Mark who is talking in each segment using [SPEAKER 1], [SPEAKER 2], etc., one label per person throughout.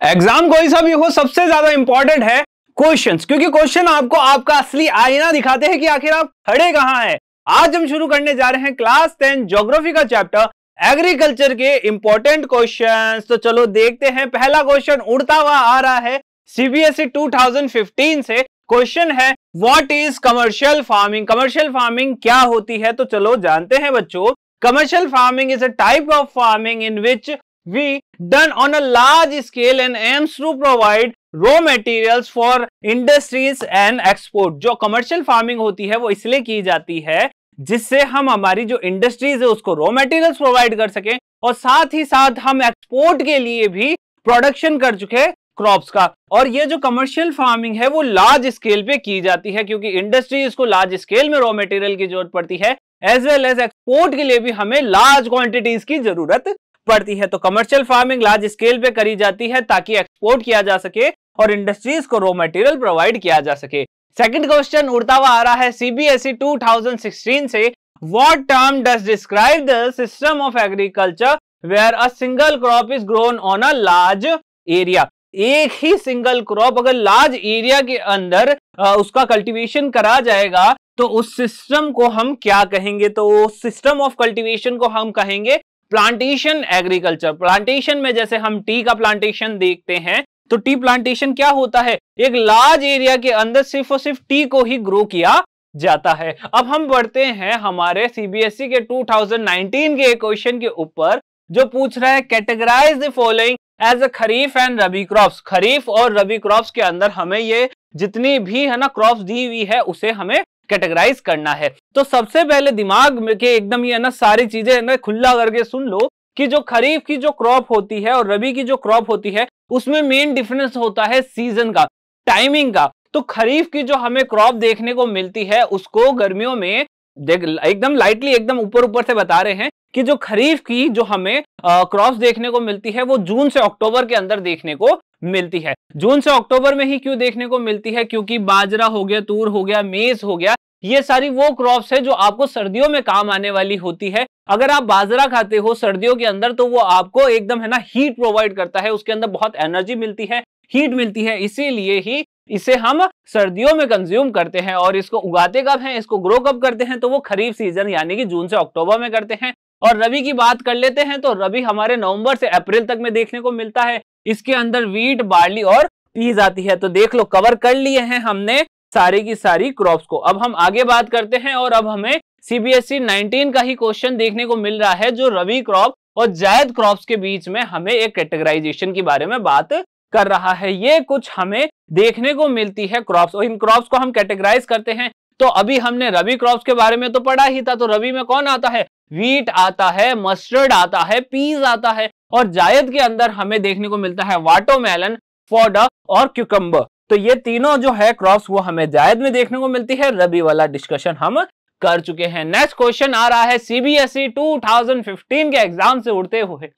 [SPEAKER 1] Exam कोई सा भी हो, सबसे ज्यादा इंपॉर्टेंट है क्वेश्चंस, क्योंकि क्वेश्चन आपको आपका असली आईना दिखाते हैं कि आखिर आप खड़े कहां हैं। आज हम शुरू करने जा रहे हैं क्लास 10 ज्योग्राफी का चैप्टर एग्रीकल्चर के इंपॉर्टेंट क्वेश्चंस। तो चलो देखते हैं। पहला क्वेश्चन उड़ता हुआ आ रहा है सीबीएसई 2015 से। क्वेश्चन है what is commercial farming. Commercial farming क्या होती है, तो चलो जानते हैं बच्चों। Commercial farming is a type of farming in which we done on a large scale and aims to provide raw materials for industries and export। जो commercial farming होती है वो इसलिए की जाती है जिससे हम हमारी जो इंडस्ट्रीज है उसको रॉ मटेरियल्स प्रोवाइड कर सकें और साथ ही साथ हम एक्सपोर्ट के लिए भी प्रोडक्शन कर चुके क्रॉप्स का। और ये जो कमर्शियल फार्मिंग है वो लार्ज स्केल पे की जाती है क्योंकि इंडस्ट्रीज को लार्ज स्केल में रॉ मटेरियल की जरूरत पड़ती है, एज वेल एज एक्सपोर्ट के लिए भी हमें लार्ज क्वांटिटीज की जरूरत पड़ती है। तो कमर्शियल फार्मिंग लार्ज स्केल पे करी जाती है ताकि एक्सपोर्ट किया जा सके और इंडस्ट्रीज को रॉ मटेरियल प्रोवाइड किया जा सके। सेकंड क्वेश्चन उड़ता हुआ आ रहा है सीबीएसई 2016 से। What term does describe the system of agriculture where a single crop is grown on a large area. एक ही सिंगल क्रॉप अगर लार्ज एरिया के अंदर उसका कल्टीवेशन करा जाएगा तो उस सिस्टम को हम क्या कहेंगे, तो सिस्टम ऑफ कल्टीवेशन को हम कहेंगे प्लांटेशन एग्रीकल्चर। प्लांटेशन में जैसे हम टी का प्लांटेशन देखते हैं तो टी प्लांटेशन क्या होता है, एक लार्ज एरिया के अंदर सिर्फ और सिर्फ टी को ही ग्रो किया जाता है। अब हम बढ़ते हैं हमारे सीबीएसई के 2019 के क्वेश्चन के ऊपर जो पूछ रहा है categorise the following as a kharif and rabi crops. Kharif और रबी क्रॉप्स के अंदर हमें ये जितनी भी है ना क्रॉप्स दी हुई है उसे हमें कैटेगराइज करना है। तो सबसे पहले दिमाग में के एकदम ये ना सारी चीजें ना खुला करके सुन लो कि जो खरीफ की जो क्रॉप होती है और रबी की जो क्रॉप होती है उसमें मेन डिफरेंस होता है सीजन का, टाइमिंग का। तो खरीफ की जो हमें क्रॉप देखने को मिलती है उसको गर्मियों में एकदम लाइटली एकदम ऊपर ऊपर से बता रहे हैं कि जो खरीफ की जो हमें क्रॉप्स देखने को मिलती है वो जून से अक्टूबर के अंदर देखने को मिलती है। जून से अक्टूबर में ही क्यों देखने को मिलती है, क्योंकि बाजरा हो गया, तूर हो गया, मेज हो गया, ये सारी वो क्रॉप्स है जो आपको सर्दियों में काम आने वाली होती है। अगर आप बाजरा खाते हो सर्दियों के अंदर तो वो आपको एकदम है ना हीट प्रोवाइड करता है, उसके अंदर बहुत एनर्जी मिलती है, हीट मिलती है, इसीलिए ही इसे हम सर्दियों में कंज्यूम करते हैं। और इसको उगाते कब हैं, इसको ग्रो कब करते हैं, तो वो खरीफ सीजन यानी कि जून से अक्टूबर में करते हैं। और रबी की बात कर लेते हैं तो रबी हमारे नवंबर से अप्रैल तक में देखने को मिलता है। इसके अंदर वीट, बार्ली और पीज आती है। तो देख लो कवर कर लिए हैं हमने सारी की सारी क्रॉप्स को। अब हम आगे बात करते हैं और अब हमें सीबीएसई 19 का ही क्वेश्चन देखने को मिल रहा है जो रबी क्रॉप और जायद क्रॉप्स के बीच में हमें एक कैटेगराइजेशन के बारे में बात कर रहा है। ये कुछ हमें देखने को मिलती है क्रॉप्स और इन क्रॉप्स को हम कैटेगराइज करते हैं। तो अभी हमने रबी क्रॉप्स के बारे में तो पढ़ा ही था। तो रबी में कौन आता है, वीट आता है, मस्टर्ड आता है, पीज आता है और जायद के अंदर हमें देखने को मिलता है वाटरमेलन, फोडा और क्यूकम्बर। तो ये तीनों जो है क्रॉप्स वो हमें जायद में देखने को मिलती है। रबी वाला डिस्कशन हम कर चुके हैं। नेक्स्ट क्वेश्चन आ रहा है सीबीएसई 2015 के एग्जाम से उड़ते हुए।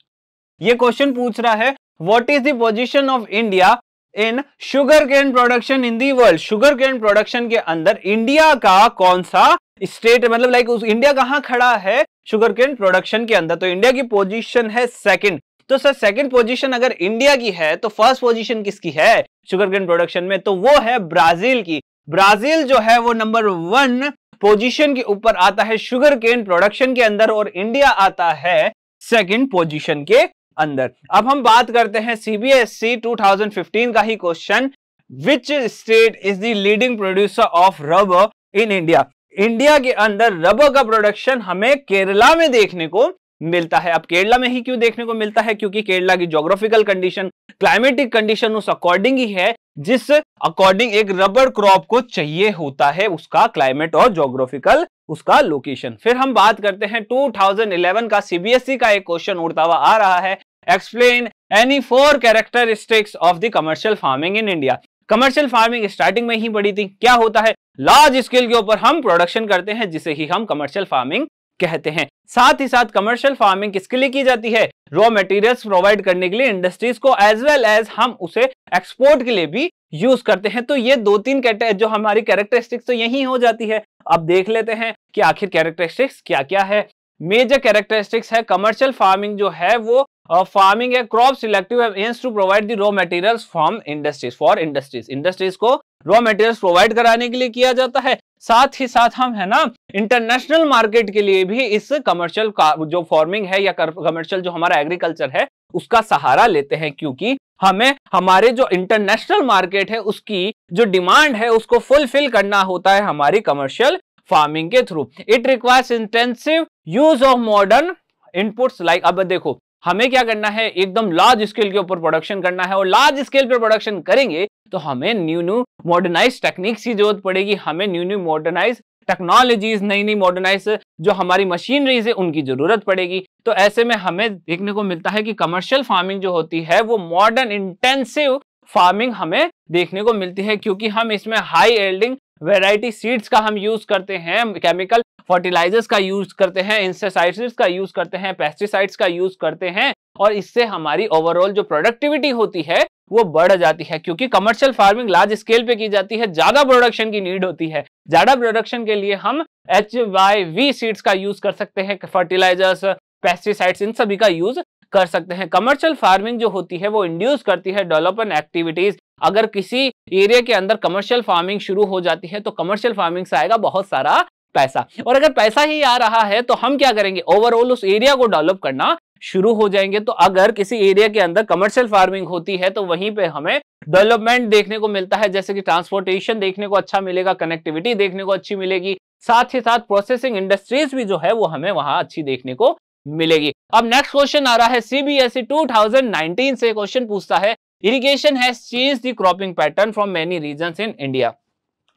[SPEAKER 1] ये क्वेश्चन पूछ रहा है what is the position of India in sugar cane production in the world. Sugar cane production के अंदर इंडिया का कौन सा स्टेट, मतलब लाइक उस इंडिया कहां खड़ा है शुगर केन प्रोडक्शन के अंदर। तो इंडिया की पोजीशन है सेकंड। तो सर सेकंड पोजीशन अगर इंडिया की है तो फर्स्ट पोजीशन किसकी है शुगर केन प्रोडक्शन में, तो वो है ब्राजील की। ब्राजील जो है वो नंबर 1 पोजीशन के ऊपर आता है शुगर केन प्रोडक्शन के अंदर और इंडिया आता है सेकंड पोजीशन के अंदर। अब हम बात करते हैं सीबीएसई 2015 का ही question, which state is the leading producer of rubber in India. India के अंदर रबर का प्रोडक्शन हमें केरला में देखने को मिलता है। अब केरला में ही क्यों देखने को मिलता है, क्योंकि केरला की ज्योग्राफिकल कंडीशन, क्लाइमेटिक कंडीशन उस अकॉर्डिंग ही है जिस अकॉर्डिंग एक रबर क्रॉप को चाहिए होता है, उसका क्लाइमेट और ज्योग्राफिकल उसका लोकेशन। फिर हम बात करते हैं 2011 का सीबीएसई का एक क्वेश्चन उड़ता हुआ आ रहा है, explain any 4 characteristics of the commercial farming in India. Commercial farming starting में ही पढ़ी थी, क्या होता है लार्ज स्केल के ऊपर हम प्रोडक्शन करते हैं जिसे ही हम कमर्शियल फार्मिंग कहते हैं। साथ ही साथ कमर्शियल फार्मिंग किसके लिए की जाती है, रॉ मटेरियल्स प्रोवाइड करने के लिए इंडस्ट्रीज को, एज वेल एज हम उसे एक्सपोर्ट के लिए भी यूज करते हैं। तो ये 2-3 जो हमारी कैरेक्टरिस्टिक्स तो यही हो जाती है। अब देख लेते हैं कि आखिर कैरेक्टरिस्टिक्स क्या क्या है। मेजर कैरेक्टरिस्टिक्स है कमर्शियल फार्मिंग जो है वो farming a crop selective aims to provide the raw materials from industries for industries को रॉ मटेरियल्स प्रोवाइड कराने के लिए किया जाता है। साथ ही साथ हम है ना इंटरनेशनल मार्केट के लिए भी इस कमर्शियल जो फार्मिंग है या कमर्शियल जो हमारा एग्रीकल्चर है उसका सहारा लेते हैं, क्योंकि हमें हमारे जो इंटरनेशनल मार्केट है उसकी जो डिमांड है उसको फुलफिल करना होता है हमारी कमर्शियल फार्मिंग के through. It requires intensive use of modern inputs like, अब देखो हमें क्या करना है, एकदम लार्ज स्केल के ऊपर प्रोडक्शन करना है, और लार्ज स्केल पे प्रोडक्शन करेंगे तो हमें न्यू मॉडर्नाइज टेक्निक्स की जरूरत पड़ेगी, हमें न्यू मॉडर्नाइज टेक्नोलॉजीज, नई मॉडर्नाइज जो हमारी मशीनरीज है उनकी जरूरत पड़ेगी। तो ऐसे में हमें देखने को मिलता है कि कमर्शियल फार्मिंग जो होती है वो मॉडर्न इंटेंसिव फार्मिंग हमें देखने को मिलती है, क्योंकि हम इसमें हाई यील्डिंग वैरायटी सीड्स का हम यूज करते हैं, केमिकल फर्टिलाइजर्स का यूज करते हैं, इंसेक्टिसाइड्स का यूज करते हैं, पेस्टिसाइड्स का यूज करते हैं, और इससे हमारी ओवरऑल जो प्रोडक्टिविटी होती है वो बढ़ जाती है, क्योंकि कमर्शियल फार्मिंग लार्ज स्केल पे की जाती है, ज्यादा प्रोडक्शन की नीड होती है। ज्यादा प्रोडक्शन के लिए हम HYV सीड्स का यूज कर सकते हैं, फर्टिलाइजर्स, पेस्टिसाइड्स, इन सभी का यूज कर सकते हैं। कमर्शियल फार्मिंग जो होती है वो इंड्यूस करती है डेवलपमेंट एक्टिविटीज। अगर किसी एरिया के अंदर कमर्शियल फार्मिंग शुरू हो जाती है तो कमर्शियल फार्मिंग से आएगा बहुत सारा पैसा, और अगर पैसा ही आ रहा है तो हम क्या करेंगे, ओवरऑल उस एरिया को डेवलप करना शुरू हो जाएंगे। तो अगर किसी एरिया के अंदर कमर्शियल फार्मिंग होती है तो वहीं पे हमें डेवलपमेंट देखने को मिलता है, जैसे कि ट्रांसपोर्टेशन देखने को अच्छा मिलेगा, कनेक्टिविटी देखने को अच्छी मिलेगी, साथ ही साथ प्रोसेसिंग इंडस्ट्रीज भी जो है वो हमें वहां अच्छी देखने को मिलेगी। अब नेक्स्ट क्वेश्चन आ रहा है CBSE 2019 से क्वेश्चन पूछता है, irrigation has changed the cropping pattern from many regions in India.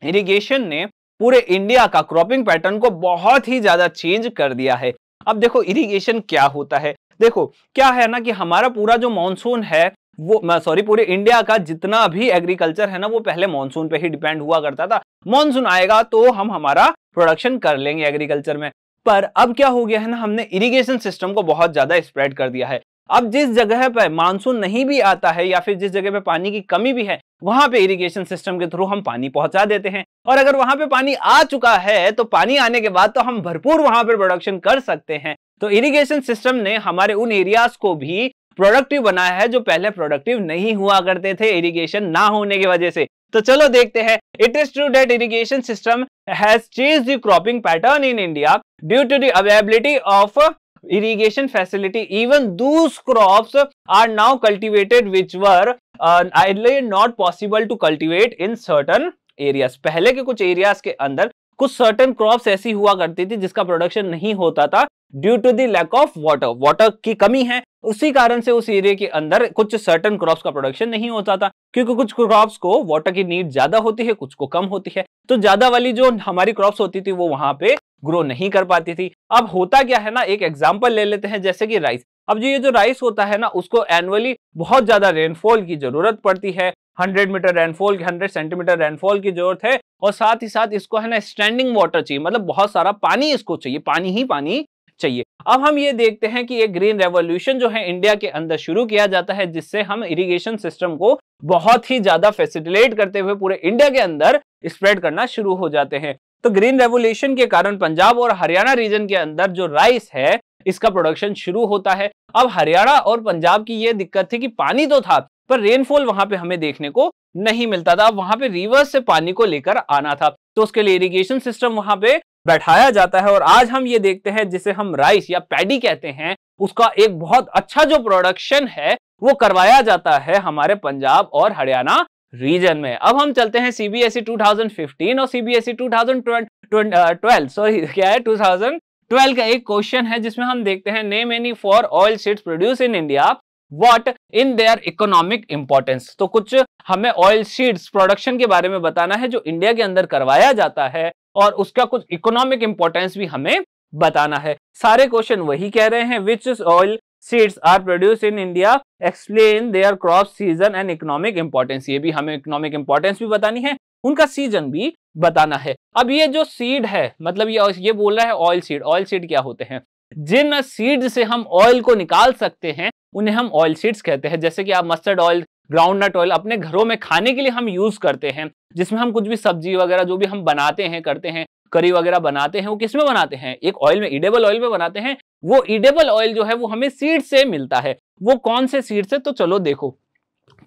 [SPEAKER 1] Irrigation ने पूरे इंडिया का क्रॉपिंग पैटर्न को बहुत ही ज्यादा चेंज कर दिया है। अब देखो इरिगेशन क्या होता है, देखो क्या है ना कि हमारा पूरा जो मॉनसून है वो पूरे इंडिया का जितना भी एग्रीकल्चर है ना वो पहले मॉनसून पे ही डिपेंड हुआ करता था। मॉनसून आएगा तो हम हमारा प्रोडक्शन कर लेंगे एग्रीकल्चर में, पर अब क्या हो गया है ना, हमने इरिगेशन सिस्टम को बहुत ज्यादा स्प्रेड कर दिया है। अब जिस जगह पे मानसून नहीं भी आता है या फिर जिस जगह पे पानी की कमी भी है वहां पे इरिगेशन सिस्टम के थ्रू हम पानी पहुंचा देते हैं, और अगर वहां पे पानी आ चुका है तो पानी आने के बाद तो हम भरपूर वहां पे प्रोडक्शन कर सकते हैं। तो इरिगेशन सिस्टम ने हमारे उन एरियाज को भी प्रोडक्टिव बनाया है जो पहले प्रोडक्टिव नहीं हुआ करते थे इरिगेशन ना होने की वजह से। तो चलो देखते हैं। It is true that irrigation system has changed the cropping pattern in India due to the availability of irrigation facility. Even those crops are now cultivated which were earlier not possible to cultivate in certain areas. पहले के कुछ areas के अंदर कुछ certain crops ऐसी हुआ करती थी जिसका प्रोडक्शन नहीं होता था due to the lack of water की कमी है, उसी कारण से उस एरिया के अंदर कुछ सर्टन क्रॉप्स का प्रोडक्शन नहीं होता था, क्योंकि कुछ क्रॉप्स को वाटर की नीड ज्यादा होती है, कुछ को कम होती है। तो ज्यादा वाली जो हमारी क्रॉप्स होती थी वो वहां पे ग्रो नहीं कर पाती थी। अब होता क्या है ना, एक एग्जांपल ले लेते हैं, जैसे कि राइस। अब जो ये जो राइस होता है ना उसको एनुअली बहुत ज्यादा रेनफॉल की जरूरत पड़ती है, 100 मीटर रेनफॉल, 100 सेंटीमीटर रेनफॉल की जरूरत है, और साथ ही साथ इसको है ना स्टैंडिंग वाटर चाहिए, मतलब बहुत सारा पानी इसको चाहिए, पानी ही पानी चाहिए। अब हम ये देखते हैं कि एक ग्रीन रेवोल्यूशन जो है इंडिया के अंदर शुरू किया जाता है, जिससे हम इरिगेशन सिस्टम को बहुत ही ज्यादा फैसिलिटेट करते हुए पूरे इंडिया के अंदर स्प्रेड करना शुरू हो जाते हैं। तो ग्रीन रेवोल्यूशन के कारण पंजाब और हरियाणा रीजन के अंदर जो राइस है इसका प्रोडक्शन शुरू होता है। अब हरियाणा और पंजाब की ये दिक्कत थी कि पानी तो था पर रेनफॉल वहां पे हमें देखने को नहीं मिलता था। अब वहां पे रिवर्स से पानी को लेकर आना था, तो उसके लिए इरिगेशन सिस्टम वहां पे बैठाया जाता है, और आज हम ये देखते हैं जिसे हम राइस या पैडी कहते हैं, उसका एक बहुत अच्छा जो प्रोडक्शन है वो करवाया जाता है हमारे पंजाब और हरियाणा रीजन में। अब हम चलते हैं CBSE 2015 और CBSE 2012 सॉरी क्या है 2012 का एक क्वेश्चन है जिसमें हम देखते हैं name any for oil seeds produce in India what in their economic importance. तो कुछ हमें ऑयल सीड्स प्रोडक्शन के बारे में बताना है जो इंडिया के अंदर करवाया जाता है और उसका कुछ इकोनॉमिक इंपॉर्टेंस भी हमें बताना है। सारे क्वेश्चन वही कह रहे हैं, which oil seeds are produce in India, explain their crop season and economic importance. ये भी हमें इकोनॉमिक इंपॉर्टेंस भी बतानी है, उनका सीजन भी बताना है। अब ये जो सीड है, मतलब ये बोल रहा है ऑयल सीड। ऑयल सीड क्या होते हैं? जिन सीड से हम ऑयल को निकाल सकते हैं उन्हें हम ऑयल सीड्स कहते हैं। जैसे कि आप मस्टर्ड ऑयल, ग्राउंडनट ऑयल अपने घरों में खाने के लिए हम यूज करते हैं, जिसमें हम कुछ भी सब्जी वगैरह जो भी हम बनाते हैं करते हैं करी वगैरह बनाते हैं वो किसमें बनाते हैं, एक ऑयल में, ईडेबल ऑयल में बनाते हैं। वो ईडेबल ऑयल जो है वो हमें सीड से मिलता है। वो कौन से सीड से, तो चलो देखो।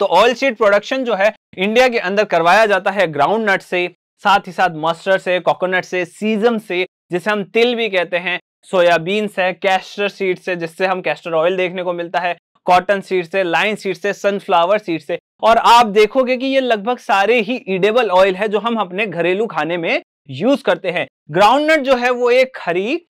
[SPEAKER 1] तो ऑयल सीड प्रोडक्शन जो है इंडिया के अंदर करवाया जाता है ग्राउंड नट से, साथ ही साथ मस्टर्ड से, कोकोनट से, सीजम से जिसे हम तिल भी कहते हैं, सोयाबीन से, कैस्टर सीड से जिससे हम कैस्टर ऑयल देखने को मिलता है, कॉटन सीड से, लाइन सीड से, सनफ्लावर सीड से। और आप देखोगे कि ये लगभग सारे ही ईडेबल ऑयल है जो हम अपने घरेलू खाने में यूज करते हैं। ग्राउंडनट जो है वो एक खरीफ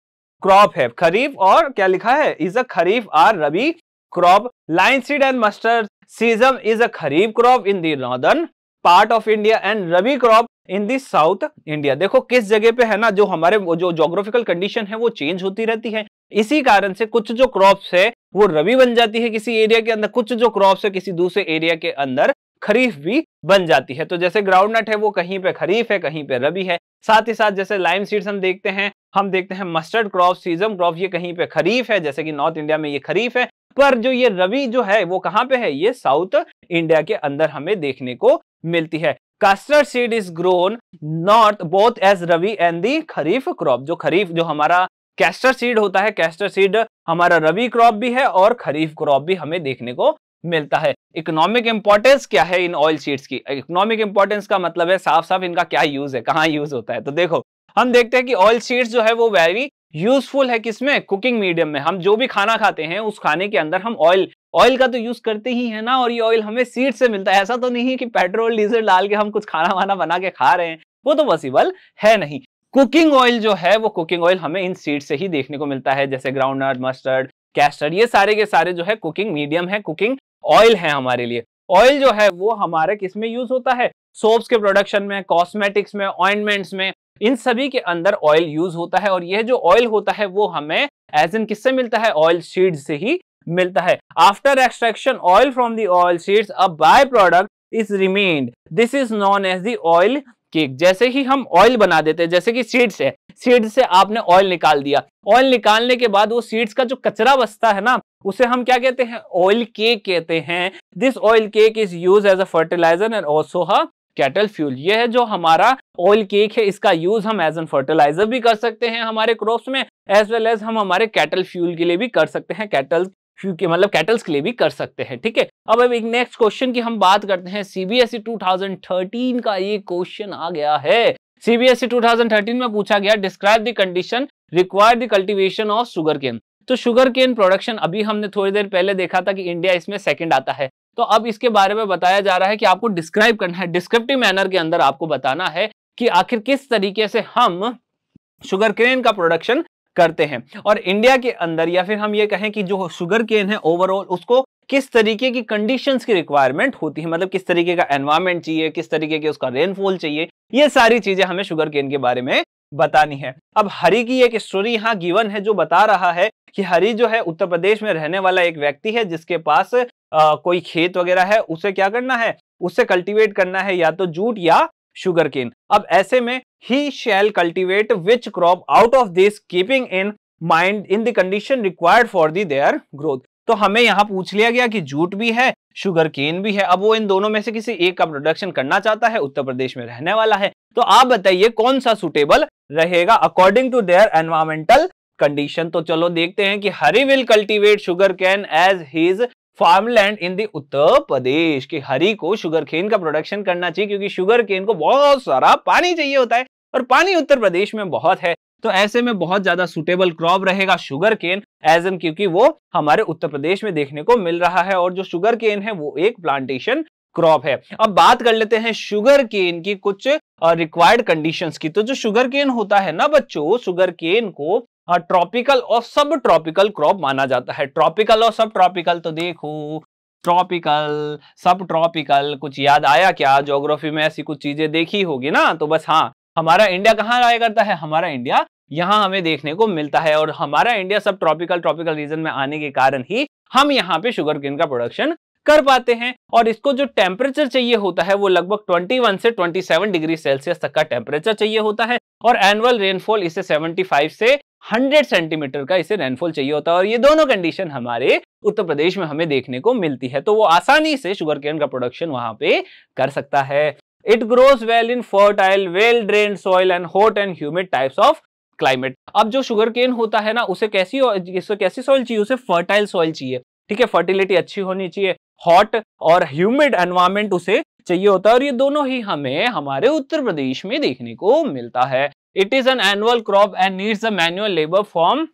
[SPEAKER 1] क्रॉप है, खरीफ और क्या लिखा है, इज अ खरीफ और rabi crop. Linseed and mustard sesame is a kharif crop in the northern part of India and rabi crop in the south India. देखो किस जगह पे है ना, जो हमारे जो ज्योग्राफिकल कंडीशन है वो चेंज होती रहती है। इसी कारण से कुछ जो क्रॉप्स है वो रबी बन जाती है किसी एरिया के अंदर, कुछ जो क्रॉप्स है किसी दूसरे एरिया के अंदर खरीफ भी बन जाती है। तो जैसे ग्राउंडनट है वो कहीं पे खरीफ है, कहीं पे रबी है। साथ ही साथ जैसे लाइम सीड्स हम देखते हैं मस्टर्ड क्रॉप, सीजम क्रॉप, ये कहीं पे खरीफ है, जैसे कि नॉर्थ इंडिया में ये खरीफ है, पर जो ये रबी जो है वो कहां पे है, ये साउथ इंडिया के अंदर हमें देखने को मिलती है। Custard seed is grown north both as rabi and the kharif crop. जो खरीफ जो हमारा कैस्टर सीड होता है, कैस्टर सीड हमारा रबी क्रॉप भी है और खरीफ क्रॉप भी हमें देखने को मिलता है। इकोनॉमिक इंपॉर्टेंस क्या है इन ऑयल सीड्स की, इकोनॉमिक इंपॉर्टेंस का मतलब है साफ साफ इनका क्या यूज है, कहाँ यूज होता है। तो देखो हम देखते हैं कि ऑयल सीड्स जो है वो वेरी यूजफुल है किसमें, कुकिंग मीडियम में। हम जो भी खाना खाते हैं उस खाने के अंदर हम ऑयल का तो यूज करते ही है ना, और ये ऑयल हमें सीड से मिलता है। ऐसा तो नहीं है कि पेट्रोल डीजल डाल के हम कुछ खाना वाना बना के खा रहे हैं, वो तो पॉसिबल है नहीं। कुकिंग ऑयल जो है वो कुकिंग ऑयल हमें इन सीड से ही देखने को मिलता है, जैसे ग्राउंडनट, मस्टर्ड, कैस्टर, ये सारे के सारे जो है कुकिंग मीडियम है, कुकिंग ऑयल है हमारे लिए। ऑयल जो है वो हमारे किस में यूज होता है, सोप्स के प्रोडक्शन में, कॉस्मेटिक्स में, ऑइंटमेंट्स में, इन सभी के अंदर ऑयल यूज होता है। और यह जो ऑयल होता है वो हमें एज इन किससे मिलता है, ऑयल सीड से ही मिलता है। After extraction oil from the oil seeds a by product is remained, this is known as the oil cake. जैसे ही हम ऑयल बना देते हैं, जैसे कि सीड्स है, सीड से आपने ऑयल निकाल दिया, ऑयल निकालने के बाद वो सीड्स का जो कचरा बचता है ना, उसे हम क्या कहते हैं, ऑयल केक कहते हैं। This oil cake is use as a fertiliser and also a cattle fuel. यह है जो हमारा ऑयल केक है, इसका यूज हम एज एन फर्टिलाइजर भी कर सकते हैं हमारे क्रॉप्स में, एज वेल एज हम हमारे कैटल फ्यूल के लिए भी कर सकते हैं, कैटल फ्यूल के मतलब कैटल्स के लिए भी कर सकते हैं। ठीक है, अब एक नेक्स्ट क्वेश्चन की हम बात करते हैं। सीबीएसई 2013 का ये क्वेश्चन आ गया है। सीबीएसई 2013 में पूछा गया, describe the condition required the cultivation of sugar cane. तो शुगर केन प्रोडक्शन अभी हमने थोड़ी देर पहले देखा था कि इंडिया इसमें सेकंड आता है। तो अब इसके बारे में बताया जा रहा है कि आपको डिस्क्राइब करना है, डिस्क्रिप्टिव मैनर के अंदर आपको बताना है कि आखिर किस तरीके से हम शुगर केन का प्रोडक्शन करते हैं। और इंडिया के अंदर, या फिर हम ये कहें कि जो शुगर केन है ओवरऑल, उसको किस तरीके की कंडीशंस की रिक्वायरमेंट होती है, मतलब किस तरीके का एनवायरमेंट चाहिए, किस तरीके के उसका रेनफॉल चाहिए, ये सारी चीजें हमें शुगर केन के बारे में बतानी है। अब हरी की एक स्टोरी यहाँ गिवन है जो बता रहा है कि हरी जो है उत्तर प्रदेश में रहने वाला एक व्यक्ति है जिसके पास कोई खेत वगैरह है, उसे क्या करना है, उसे कल्टीवेट करना है या तो जूट या शुगर केन। अब ऐसे में he shall cultivate which crop out of this keeping in mind in the condition required for the their growth. तो हमें यहाँ पूछ लिया गया कि जूट भी है, शुगर केन भी है। अब वो इन दोनों में से किसी एक का प्रोडक्शन करना चाहता है, उत्तर प्रदेश में रहने वाला है। तो आप बताइए कौन सा सुटेबल रहेगा according to their environmental condition. तो चलो देखते हैं कि Hari will cultivate sugar cane as his farmland in the Uttar Pradesh. कि हरी को शुगर केन का प्रोडक्शन करना चाहिए क्योंकि शुगर केन को बहुत सारा पानी चाहिए होता है और पानी उत्तर प्रदेश में बहुत है। तो ऐसे में बहुत ज्यादा सुटेबल क्रॉप रहेगा शुगर केन एज एन, क्योंकि वो हमारे उत्तर प्रदेश में देखने को मिल रहा है और जो शुगर केन है वो एक प्लांटेशन क्रॉप है। अब बात कर लेते हैं शुगर केन की कुछ रिक्वायर्ड कंडीशंस की। तो जो शुगर केन होता है ना बच्चों, शुगर केन को ट्रॉपिकल और सब ट्रॉपिकल क्रॉप माना जाता है। ट्रॉपिकल और सब ट्रॉपिकल, तो देखो ट्रॉपिकल, सब ट्रॉपिकल, कुछ याद आया क्या? ज्योग्राफी में ऐसी कुछ चीजें देखी होगी ना। तो बस हाँ, हमारा इंडिया कहाँ आया करता है, हमारा इंडिया यहाँ हमें देखने को मिलता है और हमारा इंडिया सब ट्रॉपिकल रीजन में आने के कारण ही हम यहाँ पे शुगर केन का प्रोडक्शन कर पाते हैं। और इसको जो टेम्परेचर चाहिए होता है वो लगभग 21 से 27 डिग्री सेल्सियस तक का टेम्परेचर चाहिए होता है और एनुअल रेनफॉल इसे 75 से 100 सेंटीमीटर का इसे रेनफॉल चाहिए होता है। और ये दोनों कंडीशन हमारे उत्तर प्रदेश में हमें देखने को मिलती है, तो वो आसानी से शुगर केन का प्रोडक्शन वहां पे कर सकता है। It grows well in fertile well drained soil and hot and humid types of climate. अब जो शुगर केन होता है ना, उसे कैसी सॉइल चाहिए, उसे फर्टाइल सॉइल चाहिए, ठीक है, फर्टिलिटी अच्छी होनी चाहिए, हॉट और ह्यूमिड एनवायरमेंट उसे चाहिए होता है, और ये दोनों ही हमें हमारे उत्तर प्रदेश में देखने को मिलता है। It is an annual crop and needs a manual labour from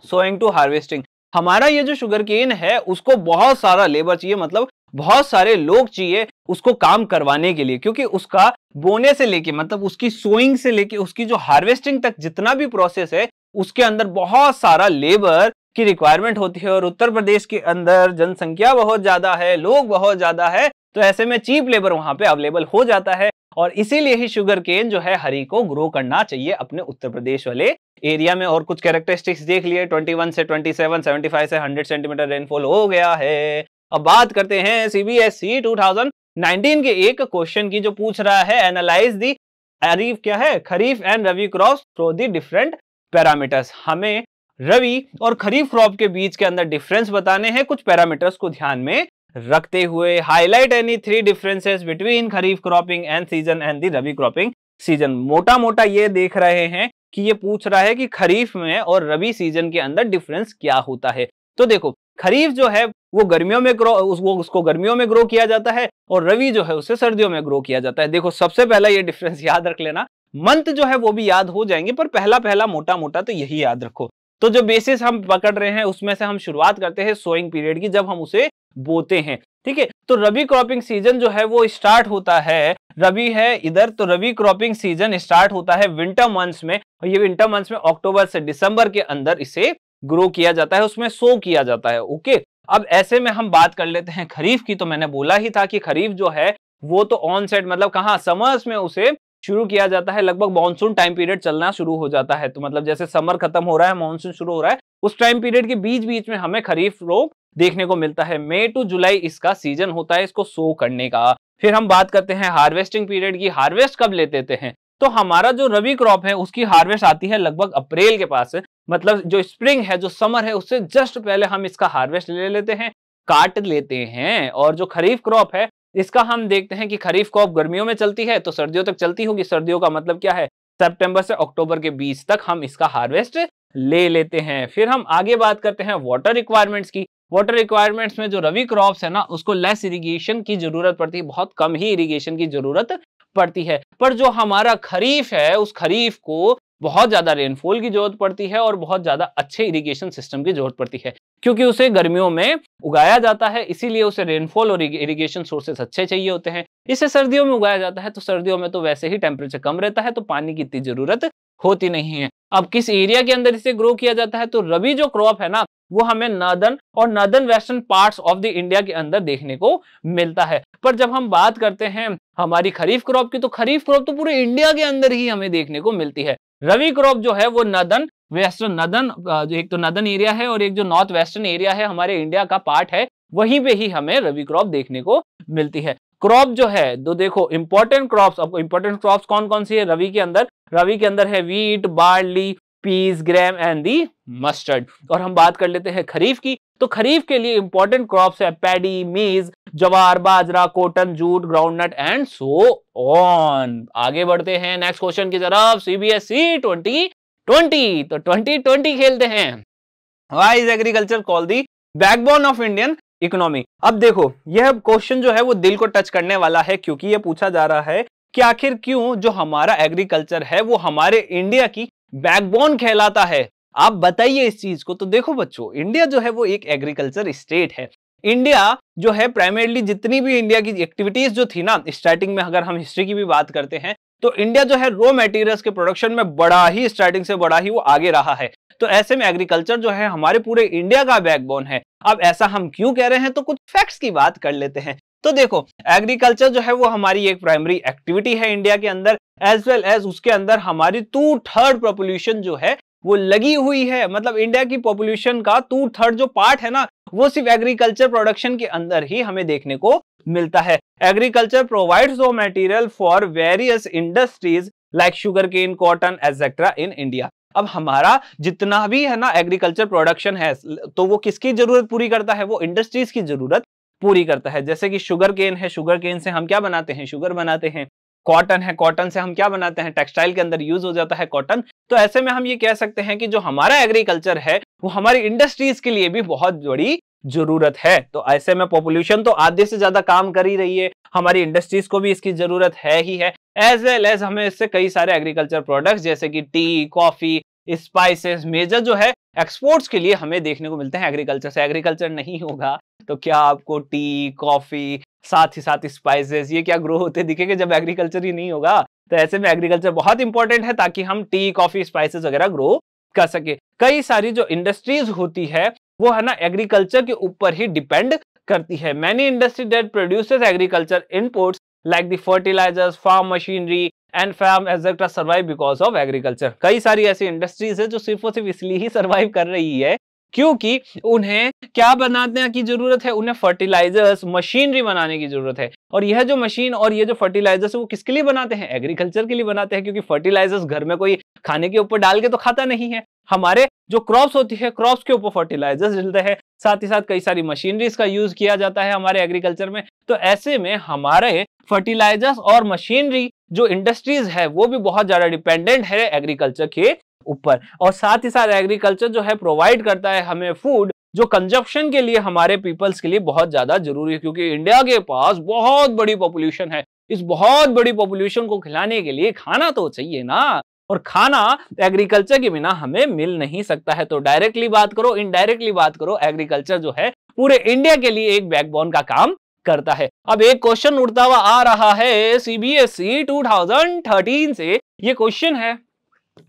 [SPEAKER 1] sowing to harvesting. हमारा ये जो शुगर केन है उसको बहुत सारा लेबर चाहिए, मतलब बहुत सारे लोग चाहिए उसको काम करवाने के लिए, क्योंकि उसका बोने से लेके मतलब उसकी सोइंग से लेके उसकी जो हार्वेस्टिंग तक जितना भी प्रोसेस है उसके अंदर बहुत सारा लेबर की रिक्वायरमेंट होती है। और उत्तर प्रदेश के अंदर जनसंख्या बहुत ज्यादा है, लोग बहुत ज्यादा है, तो ऐसे में चीप लेबर वहां पे अवेलेबल हो जाता है, और इसीलिए ही शुगर केन जो है हरी को ग्रो करना चाहिए अपने उत्तर प्रदेश वाले एरिया में। और कुछ कैरेक्टरिस्टिक्स देख लिए, 21 से 27, 75 से 100 सेंटीमीटर रेनफॉल हो गया है। अब बात करते हैं सीबीएसई 2019 के एक क्वेश्चन की, जो पूछ रहा है एनालाइज दी खरीफ क्या है, kharif and rabi crops through the different parameters. हमें रबी और खरीफ क्रॉप के बीच के अंदर डिफरेंस बताने हैं कुछ पैरामीटर्स को ध्यान में रखते हुए। Highlight any 3 differences between kharif cropping and season and the rabi cropping season. मोटा मोटा ये देख रहे हैं कि ये पूछ रहा है कि खरीफ में और रबी सीजन के अंदर डिफरेंस क्या होता है। तो देखो, खरीफ जो है वो गर्मियों में उसको गर्मियों में ग्रो किया जाता है, और रबी जो है उसे सर्दियों में ग्रो किया जाता है। देखो, सबसे पहला ये डिफरेंस याद रख लेना, मंथ जो है वो भी याद हो जाएंगे, पर पहला मोटा मोटा तो यही याद रखो। तो जो बेसिस हम पकड़ रहे हैं उसमें से हम शुरुआत करते हैं सोइंग पीरियड की, जब हम उसे बोते हैं, ठीक है। तो रबी क्रॉपिंग सीजन जो है वो स्टार्ट होता है, रबी है इधर, तो रबी क्रॉपिंग सीजन स्टार्ट होता है विंटर मंथ्स में, और ये विंटर मंथ्स में अक्टूबर से दिसंबर के अंदर इसे ग्रो किया जाता है, उसमें सो किया जाता है। ओके, अब ऐसे में हम बात कर लेते हैं खरीफ की। तो मैंने बोला ही था कि खरीफ जो है वो तो ऑन सेट मतलब कहाँ, समर्स में उसे शुरू किया जाता है, लगभग मानसून टाइम पीरियड चलना शुरू हो जाता है। तो मतलब जैसे समर खत्म हो रहा है, मानसून शुरू हो रहा है, उस टाइम पीरियड के बीच बीच में हमें खरीफ रोग देखने को मिलता है। मई टू जुलाई इसका सीजन होता है इसको सो करने का। फिर हम बात करते हैं हार्वेस्टिंग पीरियड की, हार्वेस्ट कब लेते हैं। तो हमारा जो रबी क्रॉप है उसकी हार्वेस्ट आती है लगभग अप्रैल के पास, मतलब जो स्प्रिंग है, जो समर है, उससे जस्ट पहले हम इसका हार्वेस्ट ले लेते हैं, काट लेते हैं। और जो खरीफ क्रॉप है इसका हम देखते हैं कि खरीफ क्रॉप गर्मियों में चलती है तो सर्दियों तक चलती होगी। सर्दियों का मतलब क्या है, सितंबर से अक्टूबर के बीच तक हम इसका हार्वेस्ट ले लेते हैं। फिर हम आगे बात करते हैं वाटर रिक्वायरमेंट्स की। वाटर रिक्वायरमेंट्स में जो रबी क्रॉप्स है ना, उसको लेस इरिगेशन की जरूरत पड़ती है, बहुत कम ही इरिगेशन की जरूरत पड़ती है। पर जो हमारा खरीफ है, उस खरीफ को बहुत ज्यादा रेनफॉल की जरूरत पड़ती है और बहुत ज्यादा अच्छे इरिगेशन सिस्टम की जरूरत पड़ती है, क्योंकि उसे गर्मियों में उगाया जाता है, इसीलिए उसे रेनफॉल और इरिगेशन सोर्सेस अच्छे चाहिए होते हैं। इसे सर्दियों में उगाया जाता है, तो सर्दियों में तो वैसे ही टेम्परेचर कम रहता है, तो पानी की इतनी जरूरत होती नहीं है। अब किस एरिया के अंदर इसे ग्रो किया जाता है, तो रबी जो क्रॉप है ना, वो हमें नॉर्दर्न और northern western parts of the India के अंदर देखने को मिलता है। पर जब हम बात करते हैं हमारी खरीफ क्रॉप की, तो खरीफ क्रॉप तो पूरे इंडिया के अंदर ही हमें देखने को मिलती है। रबी क्रॉप जो है वो नॉर्दर्न वेस्टर्न, नॉर्दर्न एक तो नॉर्दर्न एरिया है और एक जो नॉर्थ वेस्टर्न एरिया है, हमारे इंडिया का पार्ट है, वहीं पे ही हमें रबी क्रॉप देखने को मिलती है। क्रॉप जो है, तो देखो इंपॉर्टेंट क्रॉप्स, आपको इंपॉर्टेंट क्रॉप्स कौन कौन सी है रबी के अंदर, रबी के अंदर है wheat, barley, peas, gram and the mustard. और हम बात कर लेते हैं खरीफ की, तो खरीफ के लिए इंपॉर्टेंट क्रॉप्स है paddy, maize, jowar, bajra, cotton, jute, groundnut and so on. आगे बढ़ते हैं नेक्स्ट क्वेश्चन की तरफ, सीबीएसई 2020। तो 2020 खेलते हैं। Why is agriculture called the backbone of Indian economy. अब देखो, यह क्वेश्चन जो है वो दिल को टच करने वाला है, क्योंकि यह पूछा जा रहा है कि आखिर क्यों जो हमारा एग्रीकल्चर है वो हमारे इंडिया की बैकबोन कहलाता है। आप बताइए इस चीज को। तो देखो बच्चों, इंडिया जो है वो एक एग्रीकल्चर स्टेट है। इंडिया जो है प्राइमरीली जितनी भी इंडिया की एक्टिविटीज जो थी ना, स्टार्टिंग में अगर हम हिस्ट्री की भी बात करते हैं, तो इंडिया जो है रॉ मटेरियल्स के प्रोडक्शन में बड़ा ही स्टार्टिंग से बड़ा ही वो आगे रहा है। तो ऐसे में एग्रीकल्चर जो है हमारे पूरे इंडिया का बैकबोन है। अब ऐसा हम क्यों कह रहे हैं, तो कुछ फैक्ट्स की बात कर लेते हैं। तो देखो, एग्रीकल्चर जो है वो हमारी एक प्राइमरी एक्टिविटी है इंडिया के अंदर, एज वेल एज उसके अंदर हमारी 2/3 पॉपुलेशन जो है वो लगी हुई है। मतलब इंडिया की पॉपुलेशन का 2/3 जो पार्ट है ना, वो सिर्फ एग्रीकल्चर प्रोडक्शन के अंदर ही हमें देखने को मिलता है। Agriculture provides raw material for various industries like sugar cane, cotton etcetera in India. अब हमारा जितना भी है ना एग्रीकल्चर प्रोडक्शन है, तो वो किसकी जरूरत पूरी करता है, वो इंडस्ट्रीज की जरूरत पूरी करता है। जैसे कि शुगर केन है, शुगर केन से हम क्या बनाते हैं, शुगर बनाते हैं। कॉटन है, कॉटन से हम क्या बनाते हैं, टेक्सटाइल के अंदर यूज हो जाता है कॉटन। तो ऐसे में हम ये कह सकते हैं कि जो हमारा एग्रीकल्चर है वो हमारी इंडस्ट्रीज के लिए भी बहुत बड़ी जरूरत है। तो ऐसे में पॉपुलेशन तो आधे से ज्यादा काम कर ही रही है, हमारी इंडस्ट्रीज को भी इसकी जरूरत है ही है, एज वेल एज हमें इससे कई सारे एग्रीकल्चर प्रोडक्ट्स जैसे कि टी, कॉफी, स्पाइसेस, मेजर जो है एक्सपोर्ट्स के लिए हमें देखने को मिलते हैं एग्रीकल्चर से। एग्रीकल्चर नहीं होगा तो क्या आपको टी, कॉफी, साथ ही साथ स्पाइसेस ये क्या ग्रो होते दिखेंगे जब एग्रीकल्चर ही नहीं होगा। तो ऐसे में एग्रीकल्चर बहुत इंपॉर्टेंट है ताकि हम टी, कॉफी, स्पाइसेस वगैरह ग्रो कर सके। कई सारी जो इंडस्ट्रीज होती है वो है ना एग्रीकल्चर के ऊपर ही डिपेंड करती है। Many industry that produces agriculture inputs like the fertilisers, farm machinery and farm etcetera survive because of agriculture. कई सारी ऐसी इंडस्ट्रीज है जो सिर्फ और सिर्फ इसलिए ही सर्वाइव कर रही है क्योंकि उन्हें क्या बनाने की जरूरत है, उन्हें फर्टिलाइजर्स, मशीनरी बनाने की जरूरत है। और यह जो मशीन और ये जो फर्टिलाइजर्स है वो किसके लिए बनाते हैं, एग्रीकल्चर के लिए बनाते हैं, क्योंकि फर्टिलाइजर्स घर में कोई खाने के ऊपर डाल के तो खाता नहीं है। हमारे जो क्रॉप्स होती है क्रॉप्स के ऊपर फर्टिलाइजर्स डलते हैं, साथ ही साथ कई सारी मशीनरीज का यूज किया जाता है हमारे एग्रीकल्चर में। तो ऐसे में हमारे फर्टिलाइजर्स और मशीनरी जो इंडस्ट्रीज है वो भी बहुत ज्यादा डिपेंडेंट है एग्रीकल्चर के ऊपर। और साथ ही साथ एग्रीकल्चर जो है प्रोवाइड करता है हमें फूड जो कंजप्शन के लिए हमारे पीपल्स के लिए बहुत ज्यादा जरूरी है, क्योंकि इंडिया के पास बहुत बड़ी पॉपुलेशन है। इस बहुत बड़ी पॉपुलेशन को खिलाने के लिए खाना तो चाहिए ना, और खाना एग्रीकल्चर के बिना हमें मिल नहीं सकता है। तो डायरेक्टली बात करो, इनडायरेक्टली बात करो, एग्रीकल्चर जो है पूरे इंडिया के लिए एक बैकबोन का काम करता है। अब एक क्वेश्चन उठता हुआ आ रहा है सीबीएसई 2013 से, ये क्वेश्चन है